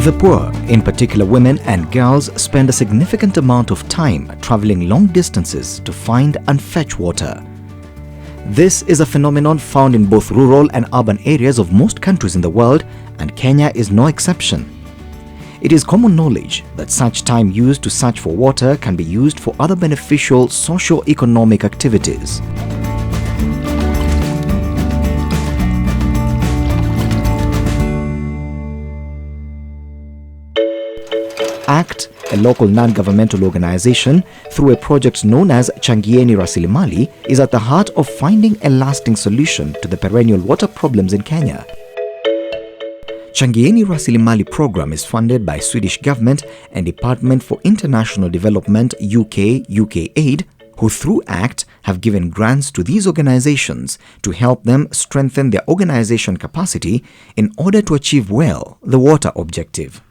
The poor, in particular women and girls, spend a significant amount of time traveling long distances to find and fetch water. This is a phenomenon found in both rural and urban areas of most countries in the world, and Kenya is no exception. It is common knowledge that such time used to search for water can be used for other beneficial socio-economic activities. ACT, a local non-governmental organization, through a project known as Changieni Rasilimali, is at the heart of finding a lasting solution to the perennial water problems in Kenya. Changieni Rasilimali program is funded by Swedish government and Department for International Development UK Aid, who through ACT have given grants to these organizations to help them strengthen their organization capacity in order to achieve well the water objective.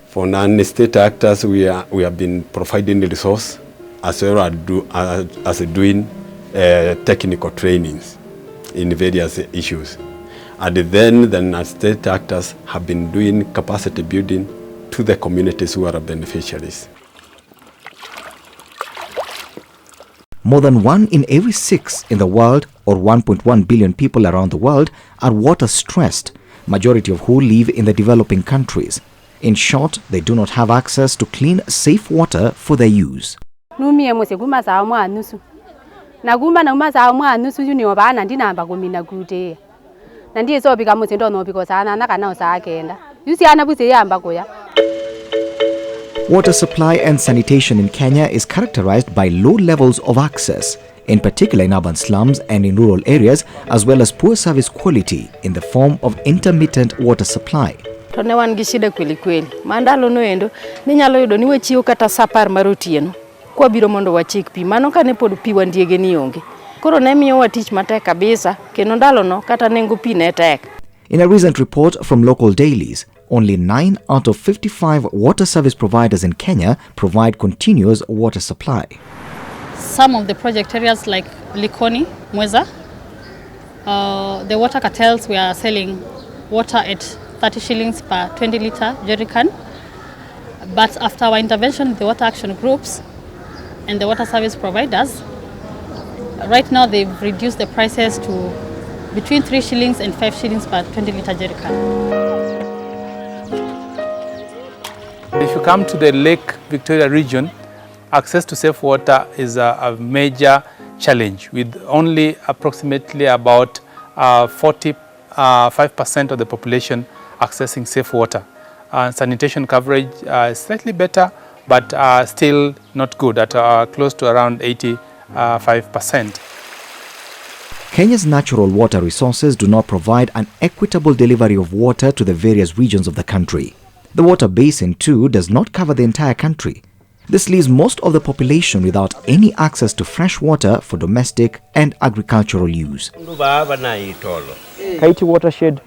For non-state actors, we have been providing the resource as well as doing technical trainings in various issues. And then the non-state actors have been doing capacity building to the communities who are beneficiaries. More than 1 in every 6 in the world, or 1.1 billion people around the world, are water stressed, majority of who live in the developing countries. In short, they do not have access to clean, safe water for their use. Water supply and sanitation in Kenya is characterized by low levels of access, in particular in urban slums and in rural areas, as well as poor service quality in the form of intermittent water supply. Ne wan gi shida kweli kweli. Mandalo no endo ninyalo yudo ni wechiwo kata sapar marotieno. Kwa biro mondo wachik pi mano kane pod pi wandiege ni onge. Koro ne miyo watich matek kabisa kendo ndalo no kata nengo pi ne tek. In a recent report from local dailies, only 9 out of 55 water service providers in Kenya provide continuous water supply. Some of the project areas like Likoni, Mweza, the water cartels were selling water at 30 shillings per 20-litre jerrycan. But after our intervention, the water action groups and the water service providers, right now they've reduced the prices to between 3 shillings and 5 shillings per 20-litre jerrycan. If you come to the Lake Victoria region, access to safe water is a major challenge, with only approximately about 45% of the population accessing safe water. Sanitation coverage is slightly better, but still not good, at close to around 85%. Kenya's natural water resources do not provide an equitable delivery of water to the various regions of the country. The water basin, too, does not cover the entire country. This leaves most of the population without any access to fresh water for domestic and agricultural use. Kaiti Watershed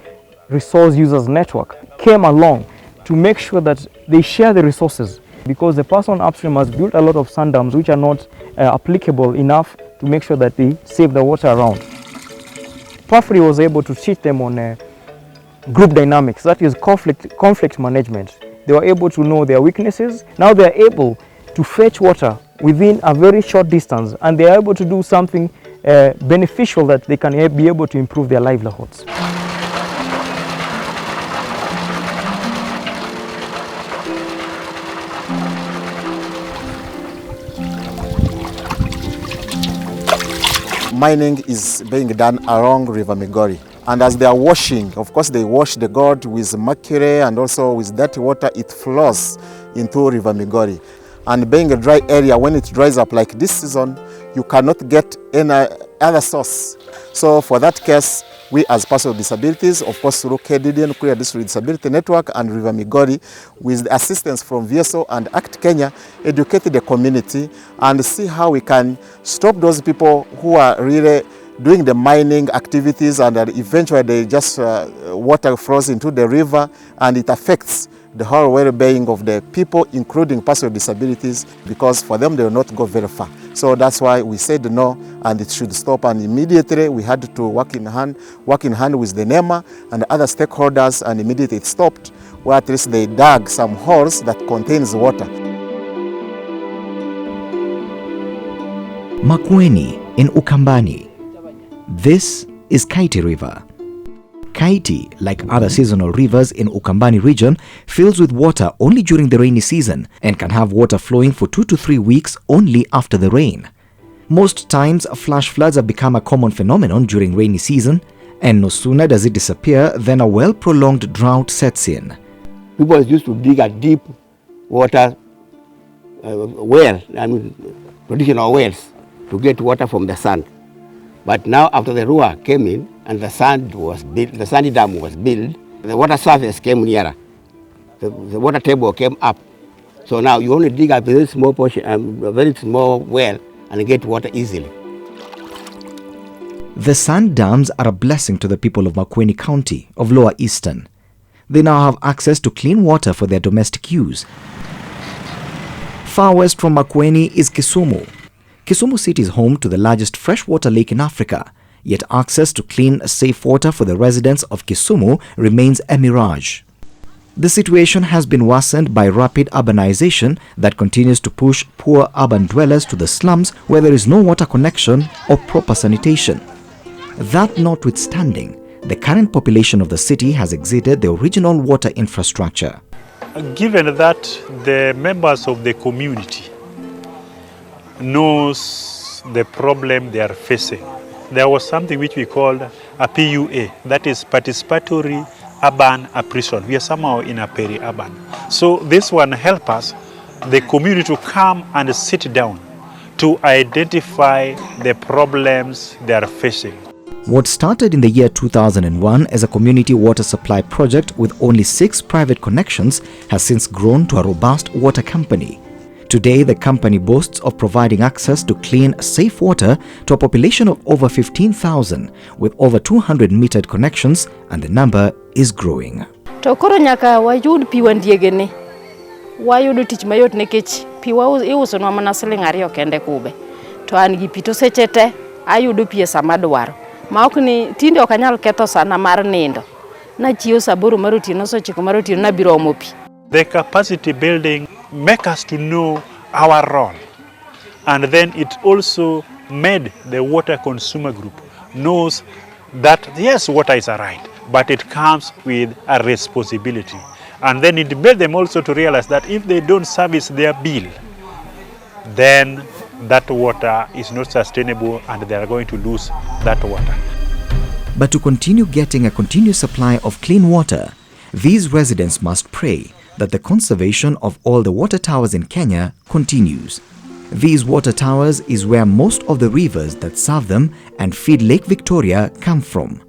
Resource Users Network came along to make sure that they share the resources, because the person upstream has built a lot of sand dams which are not applicable enough to make sure that they save the water around. Pafri was able to teach them on group dynamics, that is conflict management. They were able to know their weaknesses. Now they are able to fetch water within a very short distance, and they are able to do something beneficial that they can be able to improve their livelihoods. Mining is being done along River Migori. And as they are washing, of course they wash the gold with mercury, and also with dirty water it flows into River Migori. And being a dry area, when it dries up like this season, you cannot get any other source. So for that case, we as persons with disabilities, of course through KDDN, Queer District Disability Network, and River Migori, with the assistance from VSO and ACT Kenya, educate the community and see how we can stop those people who are really doing the mining activities, and eventually they just water flows into the river, and it affects the whole well-being of the people, including persons with disabilities, because for them they will not go very far. So that's why we said no, and it should stop. And immediately we had to work in hand with the NEMA and other stakeholders, and immediately it stopped. where at least they dug some holes that contains water. Makueni in Ukambani. This is Kaiti River. Kaiti, like other seasonal rivers in Ukambani region, fills with water only during the rainy season and can have water flowing for 2 to 3 weeks only after the rain. Most times, flash floods have become a common phenomenon during rainy season, and no sooner does it disappear than a well-prolonged drought sets in. People used to dig a deep water well, traditional wells, to get water from the sand. But now after the Rua came in and the sand was built, the sandy dam was built, the water surface came nearer. The water table came up. So now you only dig a very small portion, a very small well, and get water easily. The sand dams are a blessing to the people of Makueni County of Lower Eastern. They now have access to clean water for their domestic use. Far west from Makueni is Kisumu. Kisumu City is home to the largest freshwater lake in Africa, yet access to clean, safe water for the residents of Kisumu remains a mirage. The situation has been worsened by rapid urbanization that continues to push poor urban dwellers to the slums where there is no water connection or proper sanitation. That notwithstanding, the current population of the city has exceeded the original water infrastructure. Given that the members of the community knows the problem they are facing, there was something which we called a PUA, that is participatory urban appraisal. We are somehow in a peri-urban. So this one helps us, the community, to come and sit down to identify the problems they are facing. What started in the year 2001 as a community water supply project with only 6 private connections has since grown to a robust water company. Today, the company boasts of providing access to clean, safe water to a population of over 15,000 with over 200 metered connections, and the number is growing. To koro nyaka wayud pi wandiegeni. Wayudo tich mayot nikech pi iusonwa mana siling 2 kende kube. To an gi pi to seche te ayudo pi sama dwaro. Ma ok ni tinde ok anyal ketho sana mar nindo. Na chiew saa 8 mar otieno sa 9 mar otieno na biro omo pi. The capacity building make us to know our role, and then it also made the water consumer group knows that yes, water is a right, but it comes with a responsibility, and then it made them also to realize that if they don't service their bill, then that water is not sustainable and they are going to lose that water. But to continue getting a continuous supply of clean water, these residents must pray that the conservation of all the water towers in Kenya continues. These water towers is where most of the rivers that serve them and feed Lake Victoria come from.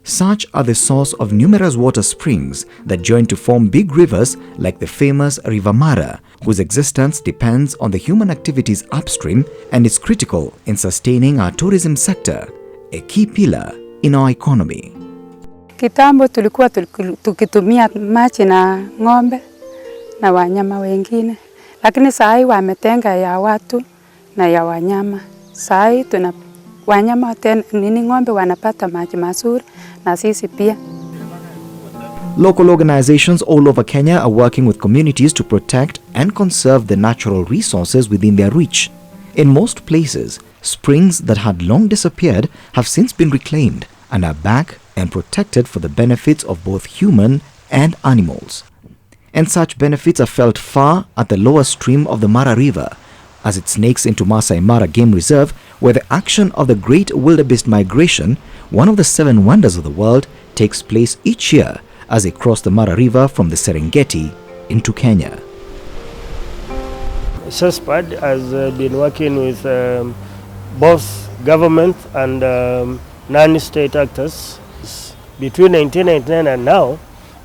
Such are the source of numerous water springs that join to form big rivers like the famous River Mara, whose existence depends on the human activities upstream and is critical in sustaining our tourism sector, a key pillar in our economy. Kitambo tulikuwa tukitumia maji na ng'ombe na wanyama wengine, lakini saa hii wametenga ya watu na ya wanyama. Saa hii wanyama ng'ombe wanapata maji mazuri na sisi pia. Local organizations all over Kenya are working with communities to protect and conserve the natural resources within their reach. In most places, springs that had long disappeared have since been reclaimed and are back and protected for the benefits of both human and animals. And such benefits are felt far at the lower stream of the Mara River, as it snakes into Masai Mara Game Reserve, where the action of the Great Wildebeest Migration, one of the 7 wonders of the world, takes place each year as they cross the Mara River from the Serengeti into Kenya. SESPAD has been working with both government and non-state actors. Between 1999 and now,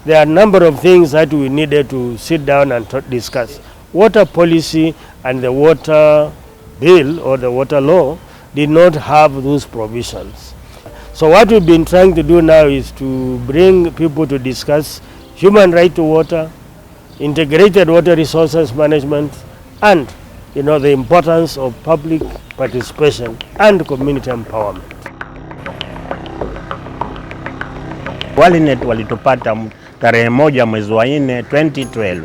there are a number of things that we needed to sit down and discuss. Water policy and the water bill or the water law did not have those provisions. So what we've been trying to do now is to bring people to discuss human right to water, integrated water resources management, and the importance of public participation and community empowerment. Walinet walitupata tarehe 1 mwezi wa 4 2012.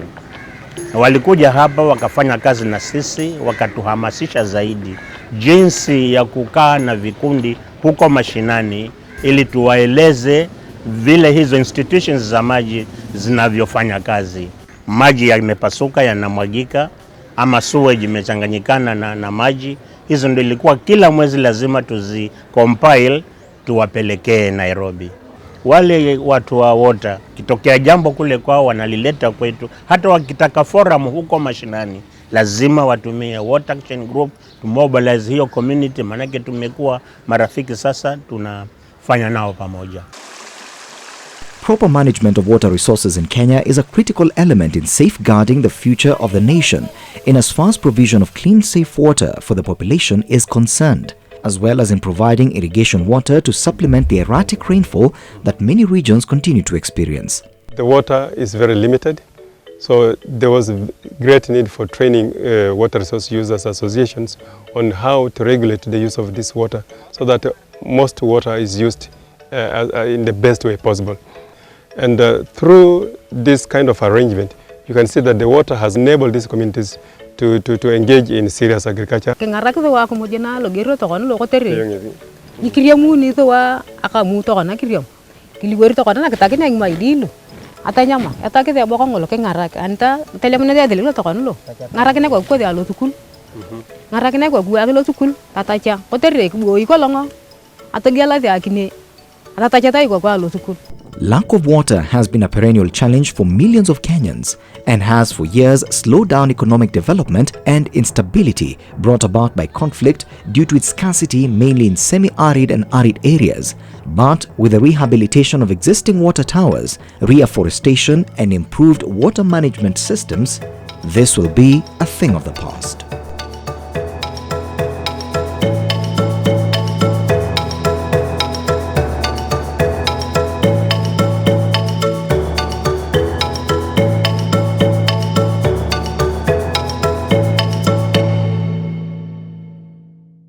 Walikuja hapa wakafanya kazi na sisi, wakatuhamasisha zaidi jinsi ya kukaa na vikundi huko mashinani ili tuwaeleze vile hizo institutions za maji zinavyofanya kazi. Maji yamepasuka, yanamwagika, ama sewage imechanganyikana na maji. Hizo ndio ilikuwa kila mwezi lazima compile tuwapelekee Nairobi. Wale watu wa water, kitokea jambo kule kwao wanalileta kwetu. Hata wakitaka forum huko mashinani, lazima watumie water action group to mobilize hiyo community, manake tumekuwa marafiki sasa, tunafanya nao pamoja. Proper management of water resources in Kenya is a critical element in safeguarding the future of the nation in as far as provision of clean, safe water for the population is concerned, as well as in providing irrigation water to supplement the erratic rainfall that many regions continue to experience. The water is very limited, so there was a great need for training water resource users associations on how to regulate the use of this water so that most water is used in the best way possible. And through this kind of arrangement, you can see that the water has enabled these communities to engage in serious agriculture. Lack of water has been a perennial challenge for millions of Kenyans and has for years slowed down economic development and instability brought about by conflict due to its scarcity mainly in semi-arid and arid areas. But with the rehabilitation of existing water towers, reforestation and improved water management systems, this will be a thing of the past.